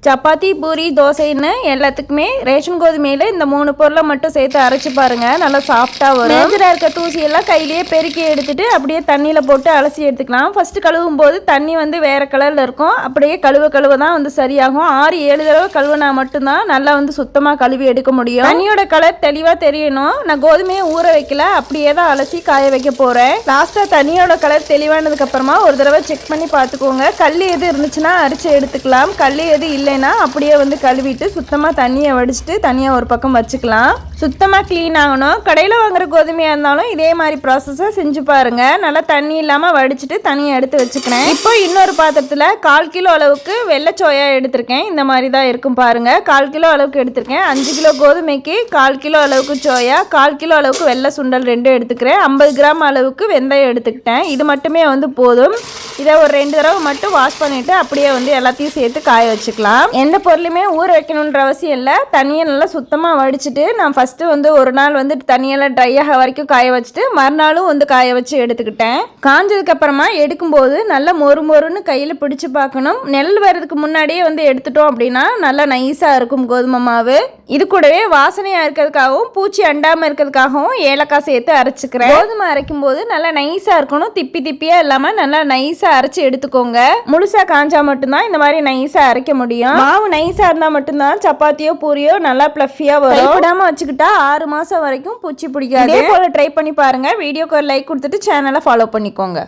சப்பாத்தி பூரி தோசைன்னு எல்லாத்துக்குமே ரேஷன் கோதுமையில் இந்த 3 பொருளை மட்டும் சேர்த்து அரைச்சி பாருங்கள், நல்லா சாஃப்டாக வரும். மேஜராக இருக்க தூசியெல்லாம் கையிலேயே பெருக்கி எடுத்துட்டு அப்படியே தண்ணியில் போட்டு அலசி எடுத்துக்கலாம். ஃபஸ்ட்டு கழுவும் போது தண்ணி வந்து வேறு கலரில் இருக்கும். அப்படியே கழுவ தான் வந்து சரியாகும். 6-7 தடவை கழுவினா மட்டும்தான் நல்லா வந்து சுத்தமாக கழுவி எடுக்க முடியும். தண்ணியோட கலர் தெளிவாக தெரியணும். நான் கோதுமையை ஊற வைக்கல, அப்படியே தான் அலசி காய வைக்க போகிறேன். லாஸ்ட்டாக தண்ணியோட கலர் தெளிவானதுக்கப்புறமா ஒரு தடவை செக் பண்ணி பார்த்துக்கோங்க. கல் எது இருந்துச்சுன்னா அரிச்சு எடுத்துக்கலாம். கல் எது இல்லை அப்படியே வந்து கழுவிட்டு சுத்தமா தண்ணியை வடிச்சிட்டு தனியா ஒரு பக்கம் வச்சுக்கலாம். சுத்தமா கிளீன் ஆகணும். கடையில் வாங்குற கோதுமையா இருந்தாலும் இதே மாதிரி ப்ராசஸை செஞ்சு பாருங்க. நல்லா தண்ணி இல்லாம வடிச்சிட்டு தனியா எடுத்து வச்சுக்கிறேன். இப்போ இன்னொரு பாத்திரத்துல 1/4 கிலோ அளவுக்கு வெள்ளை சோயா எடுத்திருக்கேன். இந்த மாதிரி தான் இருக்கும் பாருங்க. 1/4 கிலோ அளவுக்கு எடுத்திருக்கேன். 5 கிலோ கோதுமைக்கு 1/4 கிலோ அளவுக்கு சோயா, 1/4 கிலோ அளவுக்கு வெள்ளை சுண்டல் 2 எடுத்துக்கிறேன். 50 கிராம் அளவுக்கு வெந்தயம் எடுத்துக்கிட்டேன். இது மட்டுமே வந்து போதும். இதை ஒரு 2 தடவை மட்டும் வாஷ் பண்ணிட்டு அப்படியே வந்து எல்லாத்தையும் சேர்த்து காய வச்சுக்கலாம். எந்த பொருளுமே ஊற வைக்கணுன்ற அவசியம் இல்லை. தண்ணியை நல்லா சுத்தமாக வடிச்சிட்டு நான் ஃபஸ்ட்டு வந்து ஒரு நாள் வந்து தண்ணியெல்லாம் ட்ரை ஆக வரைக்கும் காய வச்சுட்டு மறுநாளும் வந்து காய வச்சு எடுத்துக்கிட்டேன். காஞ்சதுக்கப்புறமா எடுக்கும்போது நல்லா மொறுன்னு கையில் பிடிச்சி பார்க்கணும். நெல் வர்றதுக்கு முன்னாடியே வந்து எடுத்துட்டோம் அப்படின்னா நல்லா நைஸாக இருக்கும் கோதுமை மாவு. இது கூடவே வாசனையாக இருக்கிறதுக்காகவும் பூச்சி அண்டாமல் இருக்கிறதுக்காகவும் ஏலக்காய் சேர்த்து அரைச்சிக்கிறேன். கோதுமை அரைக்கும் போது நல்லா நைஸாக இருக்கணும். திப்பியாக இல்லாமல் நல்லா நைஸாக அரைச்சி எடுத்துக்கோங்க. முழுசா காஞ்சா மட்டும்தான் இந்த மாதிரி நைஸா அரைக்க முடியும். மாவு நைஸா இருந்தா மட்டும்தான் சப்பாத்தியோ பூரியோ நல்லா பிளஃபியா வரும். விடாம வச்சுக்கிட்டா 6 மாசம் வரைக்கும் பூச்சி பிடிக்காது. இதே போல ட்ரை பண்ணி பாருங்க. வீடியோக்கு ஒரு லைக் கொடுத்துட்டு சேனலை ஃபாலோ பண்ணிக்கோங்க.